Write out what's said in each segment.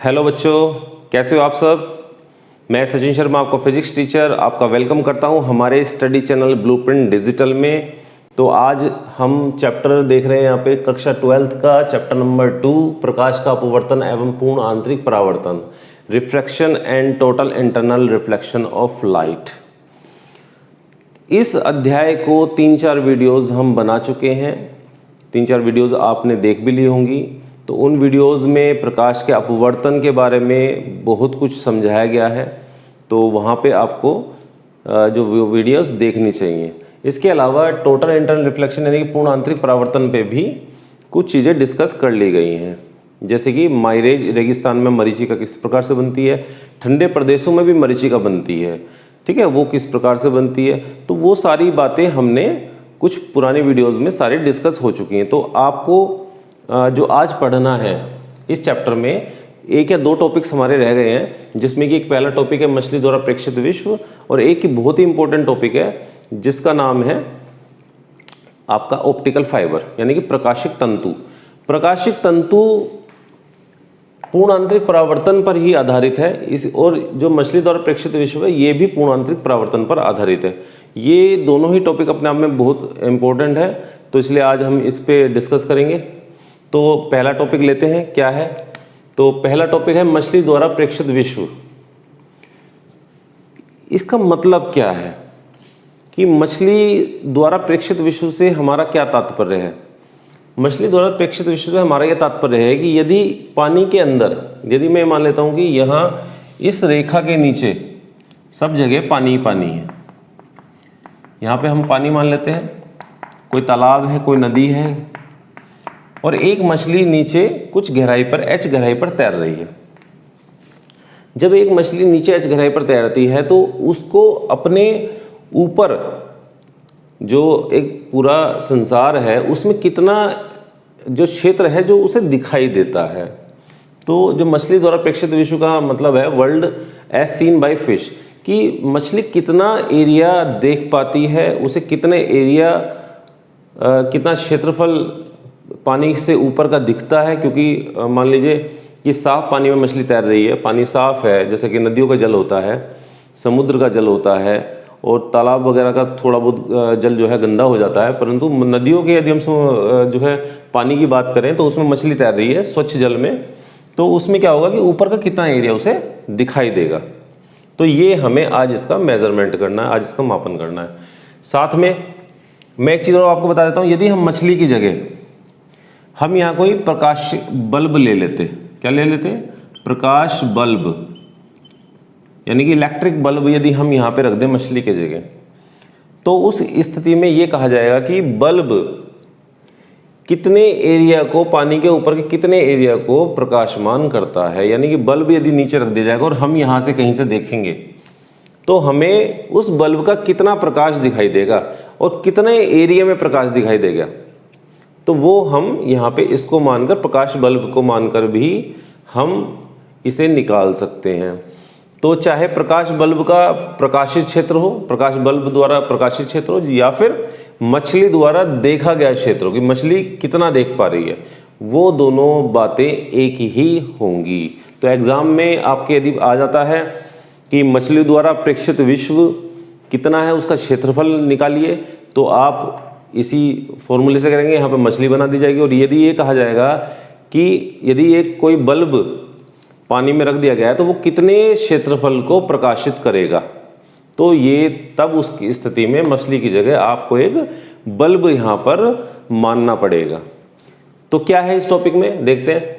Hello बच्चों, कैसे हो आप सब। मैं सचिन शर्मा, आपका फिजिक्स टीचर, आपका वेलकम करता हूं हमारे स्टडी चैनल ब्लूप्रिंट डिजिटल में। तो आज हम चैप्टर देख रहे हैं यहाँ पे कक्षा 12th का चैप्टर नंबर 2, प्रकाश का अपवर्तन एवं पूर्ण आंतरिक परावर्तन, refraction and total internal reflection of light. इस अध्याय को 3-4 वीडियोज़ हम बना चुके हैं, 3-4 वीडियोज़ आपने देख भी ली होंगी। तो उन वीडियोज़ में प्रकाश के अपवर्तन के बारे में बहुत कुछ समझाया गया है, तो वहाँ पे आपको जो वीडियोज़ देखनी चाहिए। इसके अलावा टोटल इंटरनल रिफ्लेक्शन यानी कि पूर्ण आंतरिक परावर्तन पे भी कुछ चीज़ें डिस्कस कर ली गई हैं, जैसे कि माइरेज रेगिस्तान में मरीचिका किस प्रकार से बनती है, ठंडे प्रदेशों में भी मरीचिका बनती है, ठीक है, वो किस प्रकार से बनती है। तो वो सारी बातें हमने कुछ पुरानी वीडियोज़ में सारी डिस्कस हो चुकी हैं। तो आपको जो आज पढ़ना है इस चैप्टर में 1 या 2 टॉपिक्स हमारे रह गए हैं, जिसमें कि एक पहला टॉपिक है मछली द्वारा प्रेक्षित विश्व, और एक की बहुत ही इंपॉर्टेंट टॉपिक है जिसका नाम है आपका ऑप्टिकल फाइबर यानी कि प्रकाशिक तंतु। प्रकाशिक तंतु पूर्ण आंतरिक परावर्तन पर ही आधारित है इस, और जो मछली द्वारा प्रेक्षित विश्व है ये भी पूर्ण आंतरिक परावर्तन पर आधारित है। ये दोनों ही टॉपिक अपने आप में बहुत इंपॉर्टेंट है, तो इसलिए आज हम इस पे डिस्कस करेंगे। तो पहला टॉपिक लेते हैं, क्या है। तो पहला टॉपिक है मछली द्वारा प्रेक्षित विश्व। इसका मतलब क्या है कि मछली द्वारा प्रेक्षित विश्व से हमारा क्या तात्पर्य है। मछली द्वारा प्रेक्षित विश्व से हमारा यह तात्पर्य है कि यदि पानी के अंदर, यदि मैं मान लेता हूं कि यहाँ इस रेखा के नीचे सब जगह पानी ही पानी है, यहाँ पे हम पानी मान लेते हैं, कोई तालाब है, कोई नदी है, और एक मछली नीचे कुछ गहराई पर, h गहराई पर तैर रही है। जब एक मछली नीचे h गहराई पर तैरती है तो उसको अपने ऊपर जो एक पूरा संसार है उसमें कितना जो क्षेत्र है जो उसे दिखाई देता है। तो जो मछली द्वारा प्रेक्षित विश्व का मतलब है world as seen by fish, कि मछली कितना एरिया देख पाती है, उसे कितने एरिया कितना क्षेत्रफल पानी से ऊपर का दिखता है। क्योंकि मान लीजिए कि साफ पानी में मछली तैर रही है, पानी साफ है, जैसे कि नदियों का जल होता है, समुद्र का जल होता है, और तालाब वगैरह का थोड़ा बहुत जल जो है गंदा हो जाता है, परंतु नदियों के यदि हम जो है पानी की बात करें तो उसमें मछली तैर रही है स्वच्छ जल में, तो उसमें क्या होगा कि ऊपर का कितना एरिया उसे दिखाई देगा। तो ये हमें आज इसका मेजरमेंट करना है, आज इसका मापन करना है। साथ में मैं एक चीज़ और आपको बता देता हूँ, यदि हम मछली की जगह हम यहाँ कोई प्रकाश बल्ब ले लेते, क्या ले लेते, प्रकाश बल्ब यानी कि इलेक्ट्रिक बल्ब यदि हम यहाँ पे रख दें मछली के जगह, तो उस स्थिति में ये कहा जाएगा कि बल्ब कितने एरिया को, पानी के ऊपर के कितने एरिया को प्रकाशमान करता है। यानी कि बल्ब यदि नीचे रख दिया जाएगा और हम यहाँ से कहीं से देखेंगे तो हमें उस बल्ब का कितना प्रकाश दिखाई देगा और कितने एरिया में प्रकाश दिखाई देगा, तो वो हम यहाँ पे इसको मानकर, प्रकाश बल्ब को मानकर भी हम इसे निकाल सकते हैं। तो चाहे प्रकाश बल्ब का प्रकाशित क्षेत्र हो, प्रकाश बल्ब द्वारा प्रकाशित क्षेत्र हो, या फिर मछली द्वारा देखा गया क्षेत्र हो कि मछली कितना देख पा रही है, वो दोनों बातें एक ही होंगी। तो एग्जाम में आपके यदि आ जाता है कि मछली द्वारा प्रेक्षित विश्व कितना है, उसका क्षेत्रफल निकालिए, तो आप इसी फॉर्मूले से करेंगे, यहाँ पे मछली बना दी जाएगी। और यदि ये कहा जाएगा कि यदि एक कोई बल्ब पानी में रख दिया गया है तो वो कितने क्षेत्रफल को प्रकाशित करेगा, तो ये तब उसकी स्थिति में मछली की जगह आपको एक बल्ब यहाँ पर मानना पड़ेगा। तो क्या है इस टॉपिक में देखते हैं।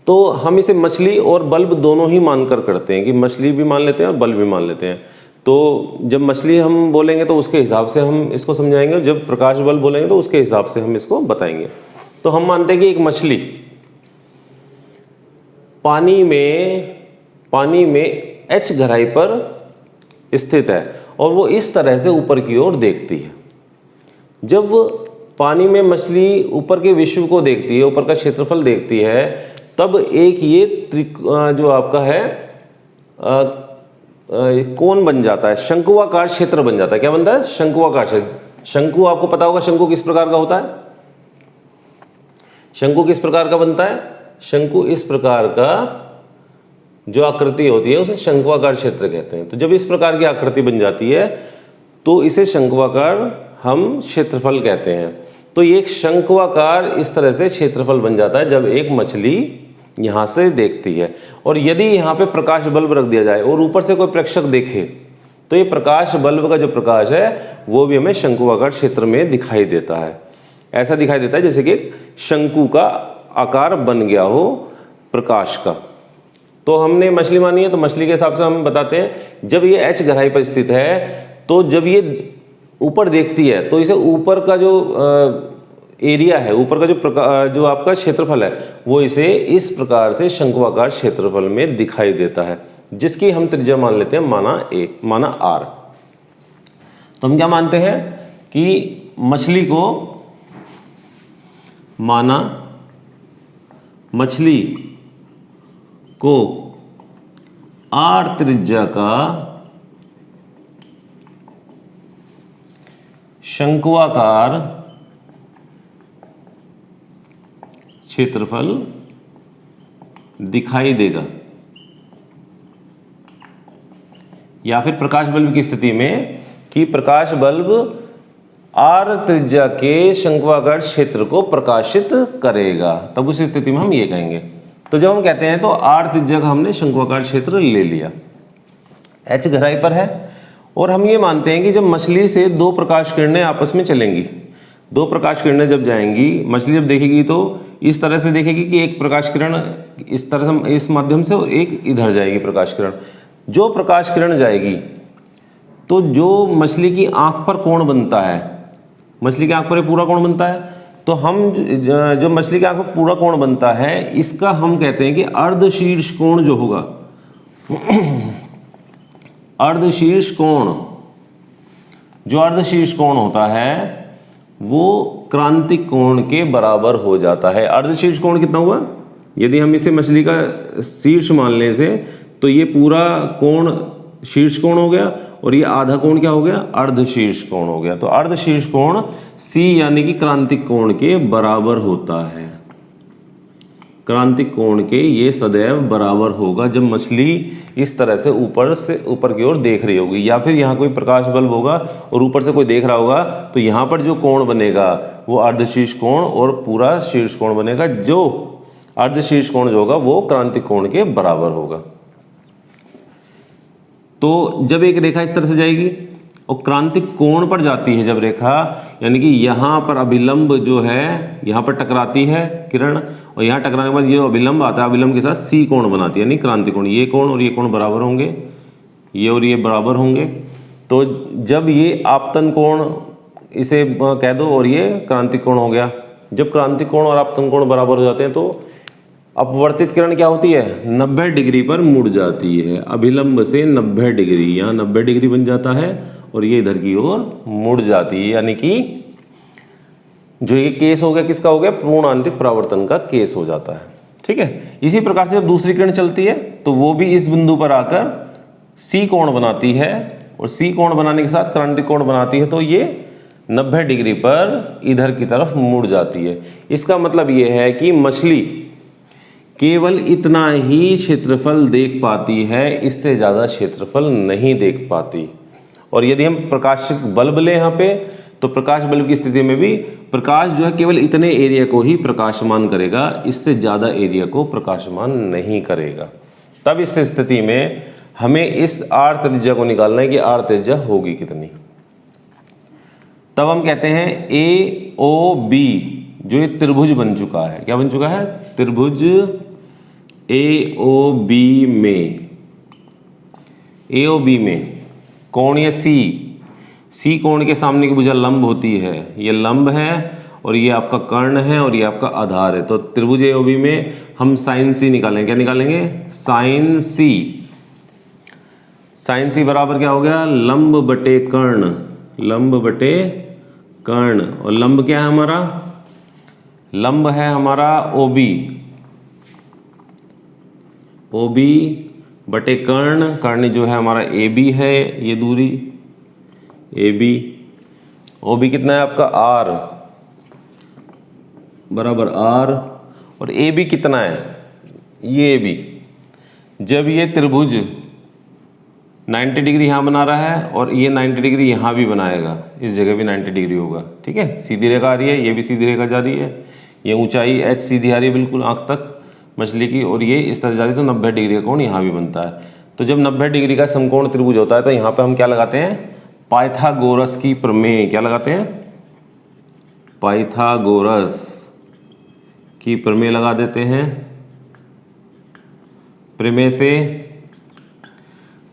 तो हम इसे मछली और बल्ब दोनों ही मानकर करते हैं कि मछली भी मान लेते हैं और बल्ब भी मान लेते हैं। तो जब मछली हम बोलेंगे तो उसके हिसाब से हम इसको समझाएंगे, जब प्रकाश बल्ब बोलेंगे तो उसके हिसाब से हम इसको बताएंगे। तो हम मानते हैं कि एक मछली पानी में h गहराई पर स्थित है और वो इस तरह से ऊपर की ओर देखती है। जब पानी में मछली ऊपर के विश्व को देखती है, ऊपर का क्षेत्रफल देखती है, तब एक ये जो आपका है कोण बन जाता है, शंकुआकार क्षेत्र बन जाता है। क्या बनता है? शंकुआकार क्षेत्र। शंकु आपको पता होगा शंकु किस प्रकार का होता है। शंकु किस प्रकार का बनता है? शंकु इस प्रकार का जो आकृति होती है उसे शंक्वाकार क्षेत्र कहते हैं। तो जब इस प्रकार की आकृति बन जाती है तो इसे शंक्वाकार हम क्षेत्रफल कहते हैं। तो ये एक शंक्वाकार इस तरह से क्षेत्रफल बन जाता है जब एक मछली यहाँ से देखती है। और यदि यहाँ पे प्रकाश बल्ब रख दिया जाए और ऊपर से कोई प्रेक्षक देखे तो ये प्रकाश बल्ब का जो प्रकाश है वो भी हमें शंक्वाकार क्षेत्र में दिखाई देता है। ऐसा दिखाई देता है जैसे कि शंकु का आकार बन गया हो प्रकाश का। तो हमने मछली मानी है, तो मछली के हिसाब से हम बताते हैं जब ये एच गहराई पर स्थित है तो जब ये ऊपर देखती है तो इसे ऊपर का जो एरिया है, ऊपर का जो आपका क्षेत्रफल है वो इसे इस प्रकार से शंक्वाकार क्षेत्रफल में दिखाई देता है, जिसकी हम त्रिज्या मान लेते हैं माना ए, माना आर। तो हम क्या मानते हैं कि मछली को माना मछली को आर त्रिज्या का शंक्वाकार क्षेत्रफल दिखाई देगा। या फिर प्रकाश बल्ब की स्थिति में कि प्रकाश बल्ब आर त्रिज्या के शंक्वाकार क्षेत्र को प्रकाशित करेगा, तब उस स्थिति में हम ये कहेंगे। तो जब हम कहते हैं तो आर त्रिज्या का हमने शंक्वाकार क्षेत्र ले लिया, एच गहराई पर है, और हम ये मानते हैं कि जब मछली से दो प्रकाश किरणें आपस में चलेंगी, दो प्रकाश किरणें जब जाएंगी, मछली जब देखेगी तो इस तरह से देखेगी कि एक प्रकाश किरण इस तरह से इस माध्यम से और एक इधर जाएगी प्रकाश किरण। जो प्रकाश किरण जाएगी तो जो मछली की आंख पर कोण बनता है, मछली की आंख पर पूरा कोण बनता है, तो हम जो मछली की आंख पर पूरा कोण बनता है इसका हम कहते हैं कि अर्धशीर्ष कोण जो होगा अर्धशीर्ष कोण, जो अर्धशीर्ष कोण होता है वो क्रांतिक कोण के बराबर हो जाता है। अर्धशीर्ष कोण कितना हुआ, यदि हम इसे मछली का शीर्ष मान लें से तो ये पूरा कोण शीर्ष कोण हो गया और ये आधा कोण क्या हो गया, अर्धशीर्ष कोण हो गया। तो अर्धशीर्ष कोण सी यानी कि क्रांतिक कोण के बराबर होता है। क्रांतिक कोण के ये सदैव बराबर होगा जब मछली इस तरह से ऊपर की ओर देख रही होगी, या फिर यहाँ कोई प्रकाश बल्ब होगा और ऊपर से कोई देख रहा होगा तो यहाँ पर जो कोण बनेगा वो अर्धशीर्ष कोण और पूरा शीर्ष कोण बनेगा। जो अर्धशीर्ष कोण जो होगा वो क्रांतिक कोण के बराबर होगा। तो जब एक रेखा इस तरह से जाएगी और क्रांतिक कोण पर जाती है जब रेखा, यानी कि यहाँ पर अभिलंब जो है यहाँ पर टकराती है किरण और यहाँ टकराने के बाद ये अभिलंब आता है, अभिलंब के साथ सी कोण बनाती है यानी क्रांतिक कोण। ये कोण और ये कोण बराबर होंगे, ये और ये बराबर होंगे। तो जब ये आपतन कोण इसे कह दो और ये क्रांतिक कोण हो गया। जब क्रांतिक कोण और आपतन कोण बराबर हो जाते हैं तो अपवर्तित किरण क्या होती है, 90 डिग्री पर मुड़ जाती है। अभिलंब से 90 डिग्री, यहाँ 90 डिग्री बन जाता है और ये इधर की ओर मुड़ जाती है, यानी कि जो ये केस हो गया किसका हो गया, पूर्णांतिक परावर्तन का केस हो जाता है। ठीक है, इसी प्रकार से जब दूसरी किरण चलती है तो वो भी इस बिंदु पर आकर सी कोण बनाती है और सी कोण बनाने के साथ क्रांतिक कोण बनाती है, तो ये 90 डिग्री पर इधर की तरफ मुड़ जाती है। इसका मतलब ये है कि मछली केवल इतना ही क्षेत्रफल देख पाती है, इससे ज़्यादा क्षेत्रफल नहीं देख पाती। और यदि हम प्रकाशिक बल्ब लें यहाँ पे तो प्रकाश बल्ब की स्थिति में भी प्रकाश जो है केवल इतने एरिया को ही प्रकाशमान करेगा, इससे ज़्यादा एरिया को प्रकाशमान नहीं करेगा। तब इस स्थिति में हमें इस आर त्रिज्या को निकालना है कि आर त्रिज्या होगी कितनी। तब हम कहते हैं ए ओ बी जो ये त्रिभुज बन चुका है, क्या बन चुका है, त्रिभुज ए ओ बी में, ए ओ बी में कोण ये सी कोण के सामने की भुजा लंब होती है, ये लंब है और ये आपका कर्ण है और ये आपका आधार है। तो त्रिभुज ए ओ बी में हम साइन सी निकालेंगे, क्या निकालेंगे, साइन सी। साइन सी बराबर क्या हो गया, लंब बटे कर्ण, लंब बटे कर्ण। और लंब क्या है हमारा, लंब है हमारा ओबी, ओबी बटे कर्ण, कर्ण जो है हमारा ए बी है, ये दूरी ए बी। ओबी कितना है आपका आर, बराबर आर। और ए बी कितना है, ये ए बी, जब ये त्रिभुज 90 डिग्री यहाँ बना रहा है और ये 90 डिग्री यहाँ भी बनाएगा, इस जगह भी 90 डिग्री होगा, ठीक है। सीधी रेखा आ रही है, ये भी सीधी रेखा जा रही है, ये ऊंचाई h सीधी आ रही है बिल्कुल आँख तक मछली की, और ये इस तरह जा रही है, तो 90 डिग्री का कोण यहाँ भी बनता है। तो जब 90 डिग्री का समकोण त्रिभुज होता है तो यहाँ पे हम क्या लगाते हैं, पाइथागोरस की प्रमेय, क्या लगाते हैं, पाइथागोरस की प्रमेय लगा देते हैं। प्रमेय से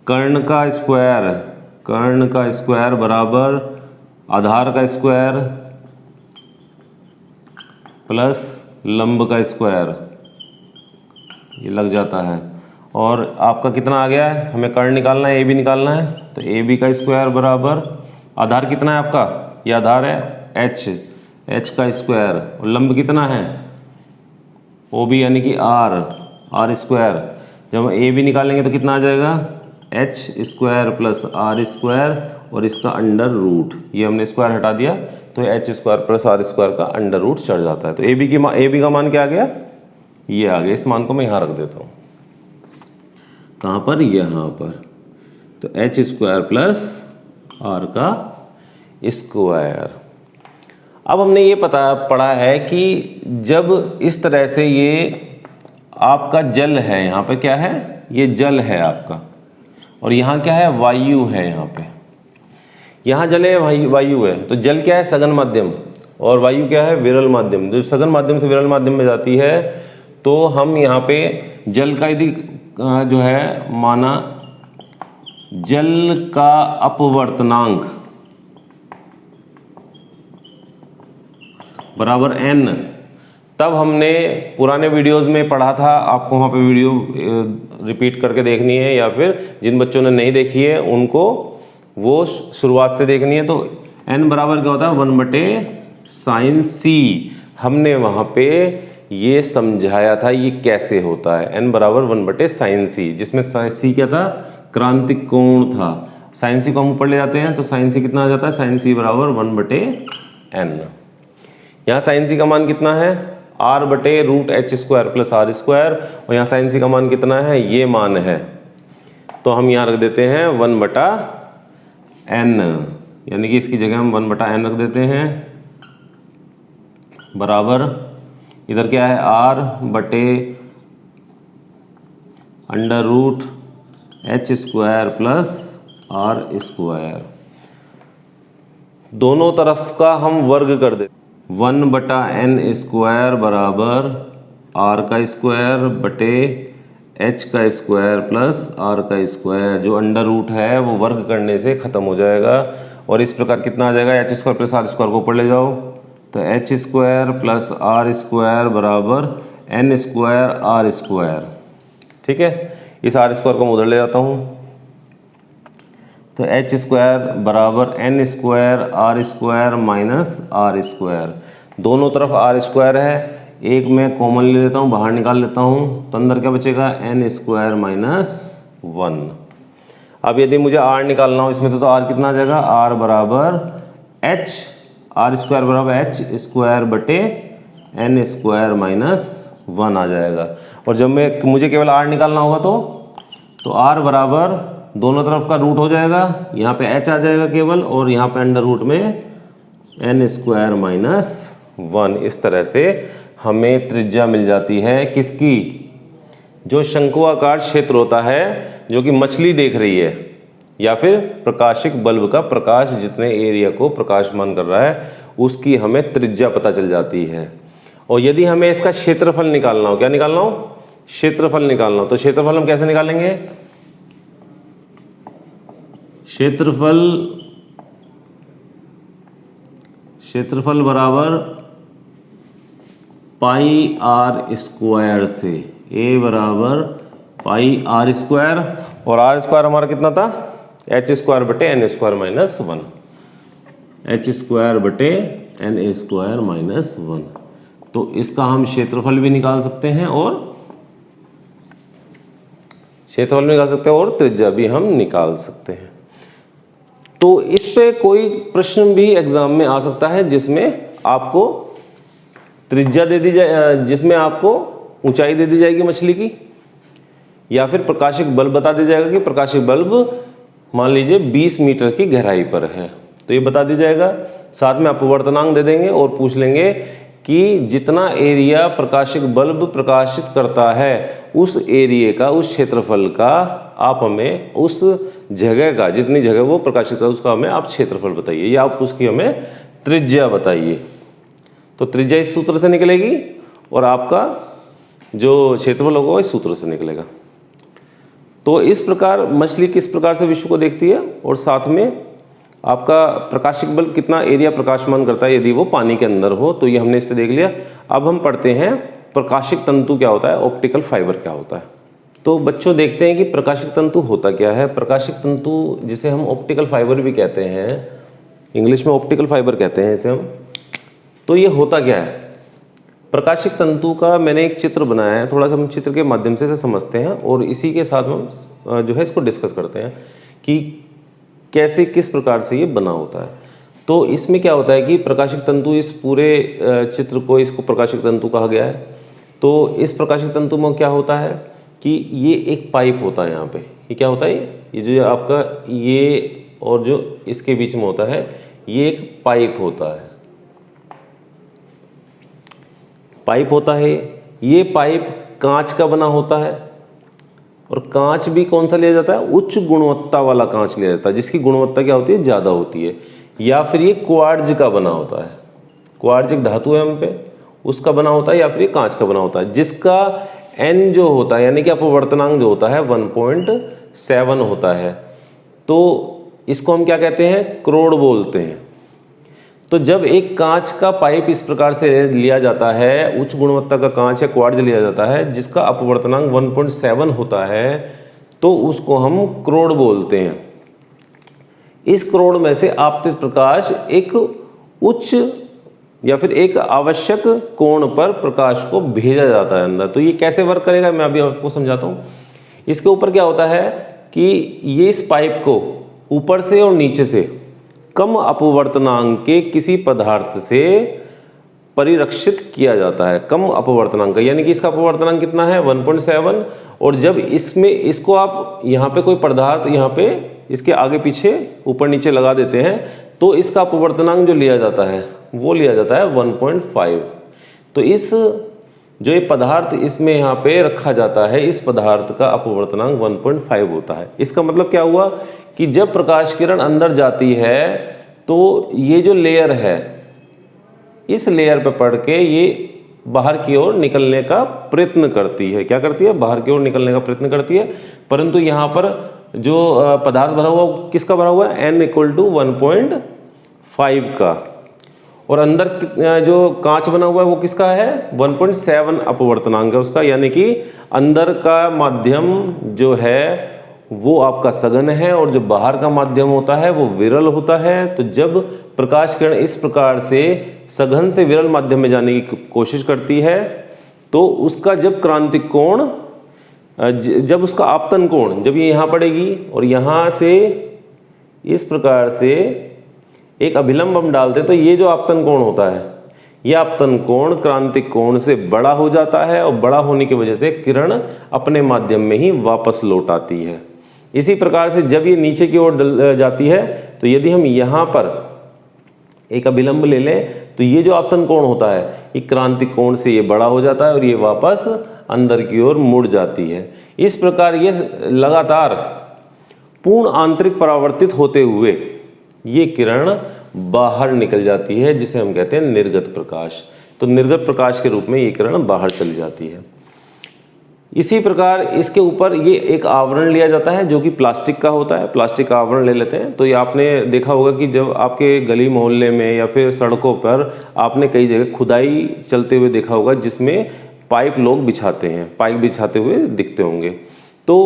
कर्ण का स्क्वायर बराबर आधार का स्क्वायर प्लस लंब का स्क्वायर, ये लग जाता है। और आपका कितना आ गया है, हमें कर्ण निकालना है, ए बी निकालना है, तो ए बी का स्क्वायर बराबर आधार कितना है आपका, ये आधार है एच का स्क्वायर, और लंब कितना है ओ बी यानी कि आर स्क्वायर। जब हम ए बी निकालेंगे तो कितना आ जाएगा, H square plus R square और इसका अंडर रूट, ये हमने स्क्वायर हटा दिया तो H square plus R square का अंडर रूट चढ़ जाता है। तो ए बी का मान क्या आ गया, ये आ गया। इस मान को मैं यहाँ रख देता हूँ, कहाँ पर, यहाँ पर। तो एच स्क्वायर प्लस आर का स्क्वायर। अब हमने ये पढ़ा है कि जब इस तरह से ये आपका जल है, यहाँ पे क्या है, ये जल है आपका, और यहाँ क्या है, वायु है। यहाँ पे, यहाँ जल है, वायु है। तो जल क्या है, सघन माध्यम, और वायु क्या है, विरल माध्यम। जो सघन माध्यम से विरल माध्यम में जाती है तो हम यहाँ पे जल का यदि जो है माना, जल का अपवर्तनांक बराबर n, तब हमने पुराने वीडियोस में पढ़ा था, आपको वहाँ पे वीडियो रिपीट करके देखनी है, या फिर जिन बच्चों ने नहीं देखी है उनको वो शुरुआत से देखनी है। तो n बराबर क्या होता है, 1/sin c। हमने वहाँ पे ये समझाया था ये कैसे होता है, n बराबर 1/sin c, जिसमें c क्या था, क्रांतिक कोण था। sin c को हम ऊपर ले जाते हैं तो sin c कितना आ जाता है, sin c बराबर 1/n। यहाँ sin c का मान कितना है, r/√h² प्लस r स्क्वायर, और यहाँ sin c का मान कितना है, ये मान है। तो हम यहाँ रख देते हैं 1/n, यानी कि इसकी जगह हम 1/n रख देते हैं, बराबर इधर क्या है, r/√h² प्लस r स्क्वायर। दोनों तरफ का हम वर्ग कर देते, 1/n स्क्वायर बराबर r का स्क्वायर बटे h का स्क्वायर प्लस r का स्क्वायर। जो अंडर रूट है वो वर्ग करने से ख़त्म हो जाएगा, और इस प्रकार कितना आ जाएगा, h square plus r square को ऊपर ले जाओ तो h square plus r square बराबर n स्क्वायर r स्क्वायर, ठीक है। इस r स्क्वायर को मैं उधर ले जाता हूँ, तो h स्क्वायर बराबर n square r square minus r square. दोनों तरफ r स्क्वायर है, एक मैं कॉमन ले लेता हूँ, बाहर निकाल लेता हूँ, तो अंदर क्या बचेगा, n स्क्वायर माइनस 1। अब यदि मुझे r निकालना हो इसमें तो r कितना आ जाएगा, r बराबर h, r स्क्वायर बराबर h स्क्वायर बटे n स्क्वायर माइनस 1 आ जाएगा। और जब मुझे केवल r निकालना होगा तो r बराबर दोनों तरफ का रूट हो जाएगा, यहाँ पे h आ जाएगा केवल, और यहाँ पे अंडर रूट में n स्क्वायर माइनस 1। इस तरह से हमें त्रिज्या मिल जाती है किसकी, जो शंकुआकार क्षेत्र होता है जो कि मछली देख रही है, या फिर प्रकाशिक बल्ब का प्रकाश जितने एरिया को प्रकाशमान कर रहा है उसकी हमें त्रिज्या पता चल जाती है। और यदि हमें इसका क्षेत्रफल निकालना हो, क्या निकालना हो, क्षेत्रफल निकालना हो, तो क्षेत्रफल हम कैसे निकालेंगे, क्षेत्रफल बराबर पाई r स्क्वायर से, a बराबर पाई r स्क्वायर, और r स्क्वायर हमारा कितना था, h स्क्वायर बटे n square minus 1, h square बटे n स्क्वायर माइनस 1। तो इसका हम क्षेत्रफल भी निकाल सकते हैं और त्रिज्या भी हम निकाल सकते हैं। तो इस पे कोई प्रश्न भी एग्जाम में आ सकता है जिसमें आपको त्रिज्या दे दी जाए, जिसमें आपको ऊंचाई दे दी जाएगी मछली की, या फिर प्रकाशिक बल्ब बता दिया जाएगा कि प्रकाशिक बल्ब मान लीजिए 20 मीटर की गहराई पर है, तो ये बता दिया जाएगा। साथ में अपवर्तनांक दे देंगे और पूछ लेंगे कि जितना एरिया प्रकाशिक बल्ब प्रकाशित करता है उस एरिया का, उस क्षेत्रफल का आप हमें, उस जगह का, जितनी जगह वो प्रकाशित कर उसका हमें आप क्षेत्रफल बताइए, या आप उसकी हमें त्रिज्या बताइए। तो त्रिज्या इस सूत्र से निकलेगी और आपका जो क्षेत्रफल होगा इस सूत्र से निकलेगा। तो इस प्रकार मछली किस प्रकार से विश्व को देखती है, और साथ में आपका प्रकाशिक बल्ब कितना एरिया प्रकाशमान करता है यदि वो पानी के अंदर हो, तो ये हमने इससे देख लिया। अब हम पढ़ते हैं प्रकाशिक तंतु क्या होता है, ऑप्टिकल फाइबर क्या होता है। तो बच्चों देखते हैं कि प्रकाशिक तंतु होता क्या है। प्रकाशिक तंतु जिसे हम ऑप्टिकल फाइबर भी कहते हैं, इंग्लिश में ऑप्टिकल फाइबर कहते हैं इसे हम। तो ये होता क्या है प्रकाशिक तंतु का, मैंने एक चित्र बनाया है, थोड़ा सा हम चित्र के माध्यम से इसे समझते हैं और इसी के साथ हम जो है इसको डिस्कस करते हैं कि कैसे, किस प्रकार से ये बना होता है। तो इसमें क्या होता है कि प्रकाशिक तंतु, इस पूरे चित्र को, इसको प्रकाशिक तंतु कहा गया है। तो इस प्रकाशिक तंतु में क्या होता है कि ये एक पाइप होता है, यहाँ पे ये क्या होता है, ये जो आपका ये और जो इसके बीच में होता है ये एक पाइप होता है, पाइप होता है। ये पाइप कांच का बना होता है, और कांच भी कौन सा लिया जाता है, उच्च गुणवत्ता वाला कांच लिया जाता है, जिसकी गुणवत्ता क्या होती है, ज़्यादा होती है। या फिर ये क्वार्ट्ज का बना होता है, क्वार्ट्ज एक धातु है हम पे, उसका बना होता है, या फिर ये कांच का बना होता है, जिसका N जो होता है यानी कि अपवर्तनांक जो होता है 1.7 होता है। तो इसको हम क्या कहते हैं, करोड़ बोलते हैं। तो जब एक कांच का पाइप इस प्रकार से लिया जाता है, उच्च गुणवत्ता का कांच या क्वार्ट्ज लिया जाता है जिसका अपवर्तनांक 1.7 होता है, तो उसको हम करोड़ बोलते हैं। इस करोड़ में से आपतित प्रकाश एक उच्च या फिर एक आवश्यक कोण पर प्रकाश को भेजा जाता है अंदर। तो ये कैसे वर्क करेगा मैं अभी आपको समझाता हूँ। इसके ऊपर क्या होता है कि ये इस पाइप को ऊपर से और नीचे से कम अपवर्तनांक के किसी पदार्थ से परिरक्षित किया जाता है। कम अपवर्तनांक का यानी कि इसका अपवर्तनांक कितना है 1.7, और जब इसमें इसको आप यहाँ पे कोई पदार्थ यहाँ पे इसके आगे पीछे ऊपर नीचे लगा देते हैं तो इसका अपवर्तनांक जो लिया जाता है वो लिया जाता है 1.5। तो इस जो ये पदार्थ इसमें यहाँ पे रखा जाता है, इस पदार्थ का अपवर्तनांक 1.5 होता है। इसका मतलब क्या हुआ कि जब प्रकाश किरण अंदर जाती है तो ये जो लेयर है इस लेयर पे पड़ के ये बाहर की ओर निकलने का प्रयत्न करती है। क्या करती है, बाहर की ओर निकलने का प्रयत्न करती है। परंतु यहाँ पर जो पदार्थ भरा हुआ किसका भरा हुआ है, n = 1.5 का, और अंदर जो कांच बना हुआ है वो किसका है 1.7 अपवर्तनांक है उसका, यानी कि अंदर का माध्यम जो है वो आपका सघन है और जो बाहर का माध्यम होता है वो विरल होता है। तो जब प्रकाश किरण इस प्रकार से सघन से विरल माध्यम में जाने की कोशिश करती है तो उसका जब क्रांतिक कोण, जब उसका आपतन कोण जब ये यहाँ पड़ेगी और यहाँ से इस प्रकार से एक अभिलंब हम डालते हैं तो ये जो आपतन कोण होता है ये आपतन कोण क्रांतिक कोण से बड़ा हो जाता है, और बड़ा होने की वजह से किरण अपने माध्यम में ही वापस लौट आती है। इसी प्रकार से जब ये नीचे की ओर जाती है तो यदि हम यहाँ पर एक अभिलंब ले लें तो ये जो आपतन कोण होता है ये क्रांतिक कोण से ये बड़ा हो जाता है और ये वापस अंदर की ओर मुड़ जाती है। इस प्रकार ये लगातार पूर्ण आंतरिक परावर्तित होते हुए ये किरण बाहर निकल जाती है, जिसे हम कहते हैं निर्गत प्रकाश। तो निर्गत प्रकाश के रूप में ये किरण बाहर चली जाती है। इसी प्रकार इसके ऊपर ये एक आवरण लिया जाता है जो कि प्लास्टिक का होता है। प्लास्टिक का आवरण ले लेते हैं। तो ये आपने देखा होगा कि जब आपके गली मोहल्ले में या फिर सड़कों पर आपने कई जगह खुदाई चलते हुए देखा होगा जिसमें पाइप लोग बिछाते हैं, पाइप बिछाते हुए दिखते होंगे। तो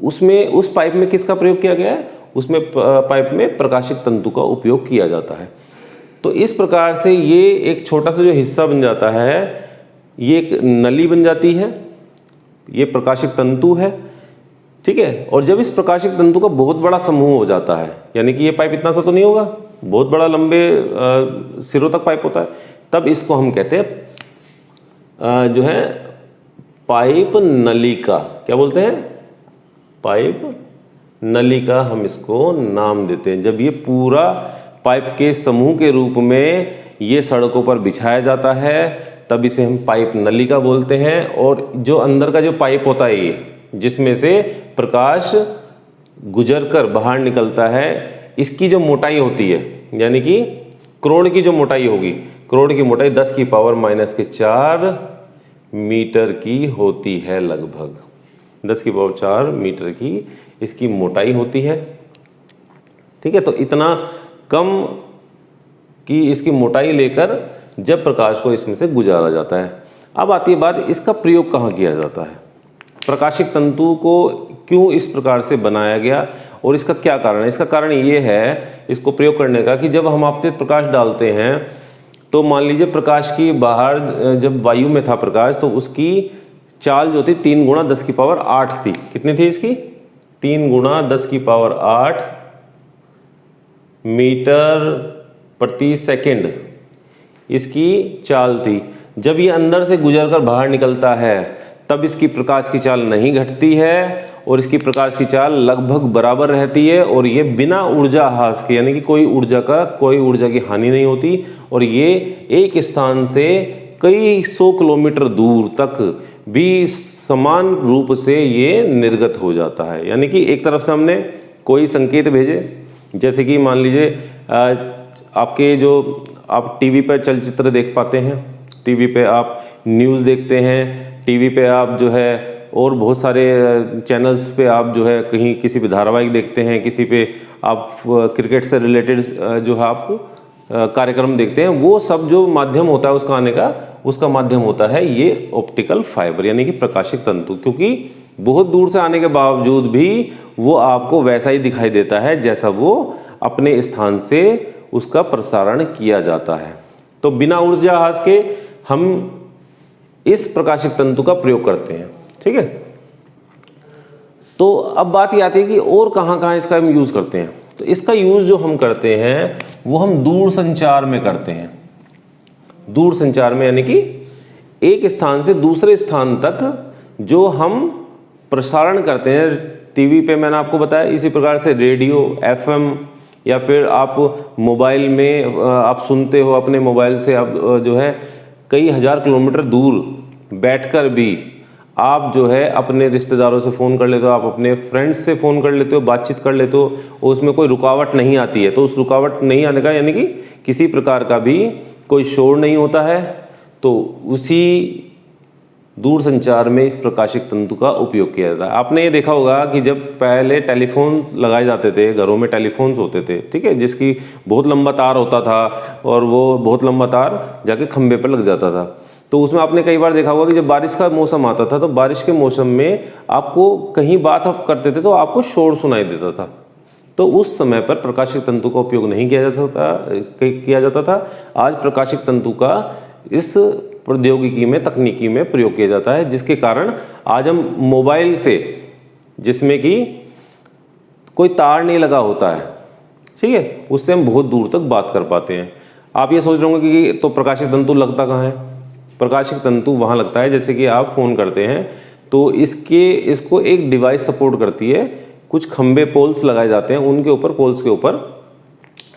उसमें उस पाइप में किसका प्रयोग किया गया है, उसमें पाइप में प्रकाशिक तंतु का उपयोग किया जाता है। तो इस प्रकार से ये एक छोटा सा जो हिस्सा बन जाता है ये एक नली बन जाती है, ये प्रकाशिक तंतु है, ठीक है। और जब इस प्रकाशिक तंतु का बहुत बड़ा समूह हो जाता है, यानी कि ये पाइप इतना सा तो नहीं होगा, बहुत बड़ा लंबे सिरों तक पाइप होता है, तब इसको हम कहते हैं जो है पाइप नलिका, क्या बोलते हैं, पाइप नलिका हम इसको नाम देते हैं। जब ये पूरा पाइप के समूह के रूप में ये सड़कों पर बिछाया जाता है तब इसे हम पाइप नलिका बोलते हैं। और जो अंदर का जो पाइप होता है ये, जिसमें से प्रकाश गुजरकर बाहर निकलता है, इसकी जो मोटाई होती है, यानी कि क्रोड की जो मोटाई होगी, क्रोड की मोटाई 10⁻⁴ मीटर की होती है, लगभग 10⁴ मीटर की इसकी मोटाई होती है। ठीक है, तो इतना कम की इसकी मोटाई लेकर जब प्रकाश को इसमें से गुजारा जाता है। अब आती है बात, इसका प्रयोग कहाँ किया जाता है, प्रकाशिक तंतु को क्यों इस प्रकार से बनाया गया और इसका क्या कारण है। इसका कारण ये है इसको प्रयोग करने का कि जब हम आपतित प्रकाश डालते हैं तो मान लीजिए प्रकाश की बाहर जब वायु में था प्रकाश, तो उसकी चाल जो थी 3 × 10⁸ थी। कितनी थी इसकी, 3 × 10⁸ मीटर प्रति सेकंड इसकी चाल थी। जब ये अंदर से गुजरकर बाहर निकलता है तब इसकी प्रकाश की चाल नहीं घटती है और इसकी प्रकाश की चाल लगभग बराबर रहती है और ये बिना ऊर्जा ह्रास के, यानी कि कोई ऊर्जा की हानि नहीं होती और ये एक स्थान से कई 100 किलोमीटर दूर तक भी समान रूप से ये निर्गत हो जाता है। यानी कि एक तरफ से हमने कोई संकेत भेजे, जैसे कि मान लीजिए आपके जो आप टीवी पर चलचित्र देख पाते हैं, टीवी पे आप न्यूज़ देखते हैं, टीवी पे आप जो है और बहुत सारे चैनल्स पे आप जो है कहीं किसी पे धारावाहिक देखते हैं, किसी पे आप क्रिकेट से रिलेटेड जो है आप कार्यक्रम देखते हैं। वो सब जो माध्यम होता है उसका आने का, उसका माध्यम होता है ये ऑप्टिकल फाइबर, यानी कि प्रकाशिक तंतु। क्योंकि बहुत दूर से आने के बावजूद भी वो आपको वैसा ही दिखाई देता है जैसा वो अपने स्थान से उसका प्रसारण किया जाता है। तो बिना ऊर्जा ह्रास के हम इस प्रकाशिक तंतु का प्रयोग करते हैं। ठीक है, तो अब बात ये आती है कि और कहाँ कहाँ इसका हम यूज़ करते हैं। तो इसका यूज़ जो हम करते हैं वो हम दूर संचार में करते हैं। दूर संचार में यानी कि एक स्थान से दूसरे स्थान तक जो हम प्रसारण करते हैं, टीवी पे मैंने आपको बताया, इसी प्रकार से रेडियो, एफएम, या फिर आप मोबाइल में आप सुनते हो, अपने मोबाइल से आप जो है कई हज़ार किलोमीटर दूर बैठकर भी आप जो है अपने रिश्तेदारों से फ़ोन कर लेते हो, आप अपने फ्रेंड्स से फ़ोन कर लेते हो, बातचीत कर लेते हो और उसमें कोई रुकावट नहीं आती है। तो उस रुकावट नहीं आने का यानी कि किसी प्रकार का भी कोई शोर नहीं होता है। तो उसी दूर संचार में इस प्रकाशिक तंतु का उपयोग किया जाता है। आपने ये देखा होगा कि जब पहले टेलीफोन्स लगाए जाते थे, घरों में टेलीफोन्स होते थे, ठीक है, जिसकी बहुत लंबा तार होता था और वो बहुत लंबा तार जाके खंभे पर लग जाता था। तो उसमें आपने कई बार देखा होगा कि जब बारिश का मौसम आता था तो बारिश के मौसम में आपको कहीं बात आप करते थे तो आपको शोर सुनाई देता था। तो उस समय पर प्रकाशिक तंतु का उपयोग नहीं किया जाता था। आज प्रकाशिक तंतु का इस प्रौद्योगिकी में, तकनीकी में प्रयोग किया जाता है, जिसके कारण आज हम मोबाइल से, जिसमें कि कोई तार नहीं लगा होता है, ठीक है, उससे हम बहुत दूर तक बात कर पाते हैं। आप ये सोच रहे होंगे कि तो प्रकाशिक तंतु लगता कहाँ है। प्रकाशिक तंतु वहाँ लगता है जैसे कि आप फ़ोन करते हैं तो इसको एक डिवाइस सपोर्ट करती है। कुछ खंबे पोल्स लगाए जाते हैं, उनके ऊपर, पोल्स के ऊपर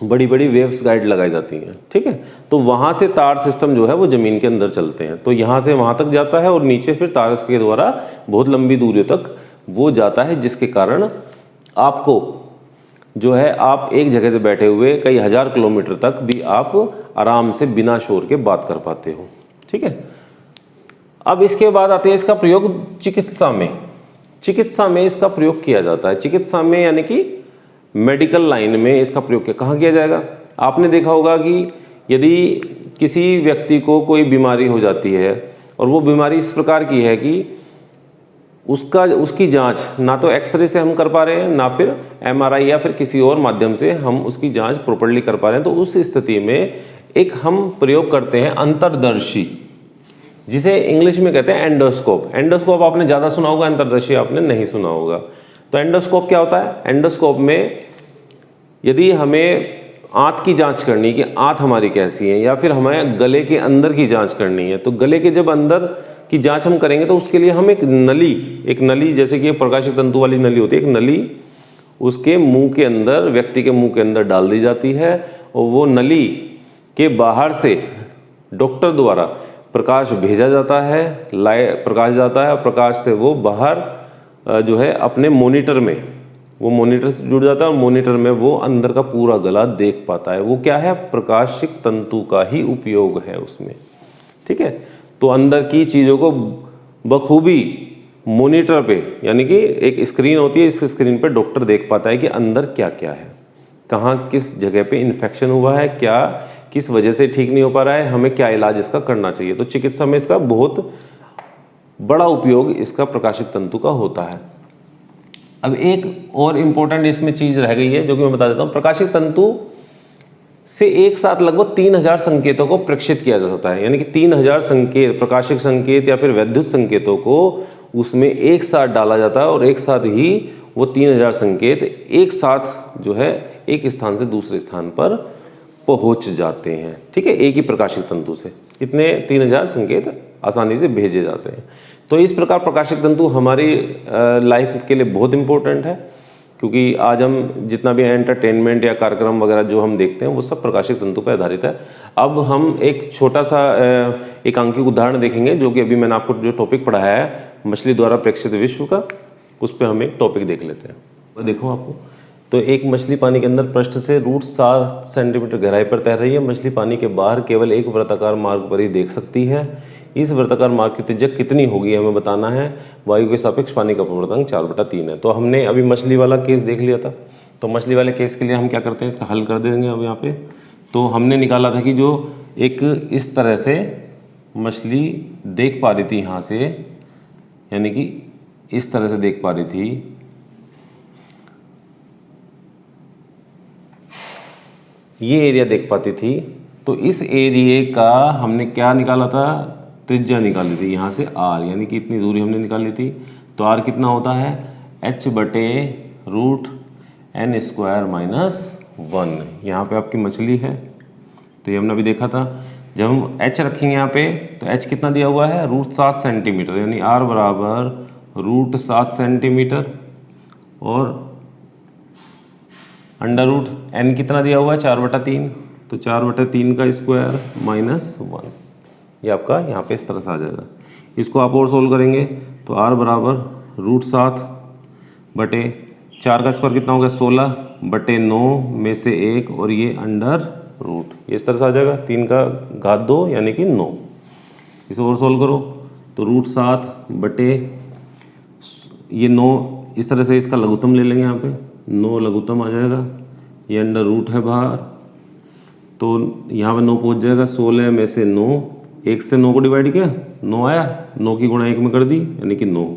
बड़ी बड़ी वेव्स गाइड लगाई जाती हैं, ठीक है। तो वहाँ से तार सिस्टम जो है वो ज़मीन के अंदर चलते हैं, तो यहाँ से वहाँ तक जाता है और नीचे फिर तार के द्वारा बहुत लंबी दूरियों तक वो जाता है, जिसके कारण आपको जो है आप एक जगह से बैठे हुए कई हज़ार किलोमीटर तक भी आप आराम से बिना शोर के बात कर पाते हो, ठीक है। अब इसके बाद आते हैं इसका प्रयोग चिकित्सा में। चिकित्सा में इसका प्रयोग किया जाता है। चिकित्सा में यानी कि मेडिकल लाइन में इसका प्रयोग कहाँ किया जाएगा। आपने देखा होगा कि यदि किसी व्यक्ति को कोई बीमारी हो जाती है और वो बीमारी इस प्रकार की है कि उसकी जांच ना तो एक्सरे से हम कर पा रहे हैं, ना फिर एमआरआई या फिर किसी और माध्यम से हम उसकी जांच प्रॉपर्ली कर पा रहे हैं, तो उस स्थिति में एक हम प्रयोग करते हैं अंतर्दर्शी, जिसे इंग्लिश में कहते हैं एंडोस्कोप। एंडोस्कोप आपने ज़्यादा सुना होगा, अंतर्दर्शी आपने नहीं सुना होगा। तो एंडोस्कोप क्या होता है। एंडोस्कोप में यदि हमें आंत की जांच करनी है कि आंत हमारी कैसी है, या फिर हमें गले के अंदर की जांच करनी है, तो गले के जब अंदर की जांच हम करेंगे तो उसके लिए हम एक नली जैसे कि प्रकाशिक तंतु वाली नली होती है, एक नली उसके मुंह के अंदर, व्यक्ति के मुंह के अंदर डाल दी जाती है, और वो नली के बाहर से डॉक्टर द्वारा प्रकाश भेजा जाता है, प्रकाश जाता है, और प्रकाश से वो बाहर जो है अपने मॉनिटर में, वो मॉनिटर से जुड़ जाता है, और मॉनिटर में वो अंदर का पूरा गला देख पाता है। वो क्या है, प्रकाशिक तंतु का ही उपयोग है उसमें, ठीक है। तो अंदर की चीज़ों को बखूबी मॉनिटर पे, यानी कि एक स्क्रीन होती है, इस स्क्रीन पे डॉक्टर देख पाता है कि अंदर क्या क्या है, कहाँ किस जगह पे इन्फेक्शन हुआ है, क्या किस वजह से ठीक नहीं हो पा रहा है, हमें क्या इलाज इसका करना चाहिए। तो चिकित्सा में इसका बहुत बड़ा उपयोग इसका प्रकाशिक तंतु का होता है। अब एक और इम्पोर्टेंट इसमें चीज़ रह गई है जो कि मैं बता देता हूँ। प्रकाशिक तंतु से एक साथ लगभग 3000 संकेतों को प्रेषित किया जा सकता है, यानी कि 3000 संकेत, प्रकाशिक संकेत या फिर वैद्युत संकेतों को उसमें एक साथ डाला जाता है, और एक साथ ही वो 3000 संकेत एक साथ जो है एक स्थान से दूसरे स्थान पर पहुंच जाते हैं, ठीक है। एक ही प्रकाशिक तंतु से इतने 3000 संकेत आसानी से भेजे जाते हैं। तो इस प्रकार प्रकाशिक तंतु हमारी लाइफ के लिए बहुत इम्पोर्टेंट है, क्योंकि आज हम जितना भी एंटरटेनमेंट या कार्यक्रम वगैरह जो हम देखते हैं वो सब प्रकाशिक तंतु पर आधारित है। अब हम एक छोटा सा एकांकिक उदाहरण देखेंगे, जो कि अभी मैंने आपको जो टॉपिक पढ़ाया है मछली द्वारा प्रेक्षित विश्व का, उस पर हम एक टॉपिक देख लेते हैं। देखो आपको, तो एक मछली पानी के अंदर पृष्ठ से √7 सेंटीमीटर गहराई पर तैर रही है। मछली पानी के बाहर केवल एक वृत्ताकार मार्ग पर ही देख सकती है। इस वृत्ताकार मार्ग की त्रिज्या कितनी होगी हमें बताना है। वायु के सापेक्ष पानी का अपवर्तनांक 4/3 है। तो हमने अभी मछली वाला केस देख लिया था, तो मछली वाले केस के लिए हम क्या करते हैं, इसका हल कर देंगे अब यहाँ पे। तो हमने निकाला था कि जो एक इस तरह से मछली देख पा रही थी यहाँ से, यानी कि इस तरह से देख पा रही थी, ये एरिया देख पाती थी। तो इस एरिया का हमने क्या निकाला था, त्रिज्या निकाली थी यहाँ से r, यानी कि इतनी दूरी हमने निकाली थी। तो r कितना होता है, h/√n² - 1। यहाँ पे आपकी मछली है, तो ये हमने अभी देखा था। जब हम h रखेंगे यहाँ पे, तो h कितना दिया हुआ है, √7 सेंटीमीटर, यानी r बराबर √7 सेंटीमीटर, और √n कितना दिया हुआ है, 4/3। तो 4/3 का स्क्वायर -1, ये आपका यहाँ पे इस तरह से आ जाएगा। इसको आप और सोल्व करेंगे तो r बराबर √7/4 का स्क्वायर कितना होगा, 16/9 में से 1, और ये √, ये इस तरह से आ जाएगा, 3 का घात 2 यानी कि 9। इसे और सोल्व करो तो √7/, ये 9 इस तरह से इसका लघुत्तम ले लेंगे, यहाँ पे 9 लघुत्तम आ जाएगा, ये √, है बाहर, तो यहाँ पे 9 पहुँच जाएगा। 16 में से 9, 1 से 9 को डिवाइड किया, 9 आया, 9 की गुणा 1 में कर दी, यानी कि 9,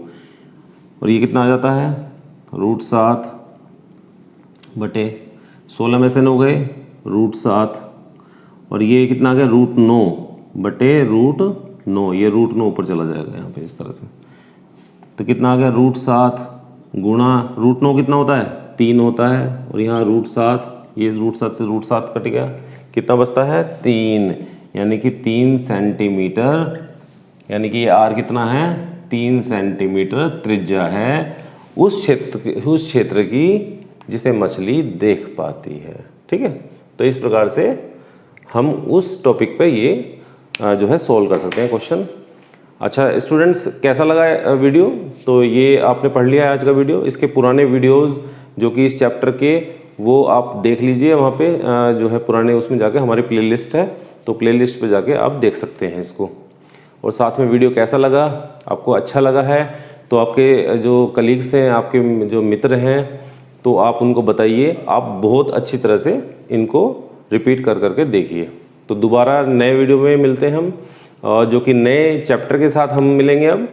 और ये कितना आ जाता है, √7/16 में से 9 गए, √7, और ये कितना आ गया, √9/√9, ये √9 ऊपर चला जाएगा यहाँ पे इस तरह से। तो कितना आ गया, √7 गुणा √9 कितना होता है, 3 होता है, और यहाँ √7, ये √7 से √7 कट गया, कितना बचता है, 3, यानी कि 3 सेंटीमीटर, यानी कि ये r कितना है, 3 सेंटीमीटर त्रिज्या है उस क्षेत्र की जिसे मछली देख पाती है, ठीक है। तो इस प्रकार से हम उस टॉपिक पे ये जो है सोल्व कर सकते हैं क्वेश्चन। अच्छा स्टूडेंट्स, कैसा लगा वीडियो? तो ये आपने पढ़ लिया है आज का वीडियो। इसके पुराने वीडियोस जो कि इस चैप्टर के, वो आप देख लीजिए, वहाँ पे जो है पुराने उसमें जाके हमारी प्लेलिस्ट है, तो प्लेलिस्ट पे जाके आप देख सकते हैं इसको। और साथ में वीडियो कैसा लगा, आपको अच्छा लगा है तो आपके जो कलीग्स हैं, आपके जो मित्र हैं, तो आप उनको बताइए। आप बहुत अच्छी तरह से इनको रिपीट कर करके देखिए। तो दोबारा नए वीडियो में मिलते हैं हम, जो कि नए चैप्टर के साथ हम मिलेंगे अब।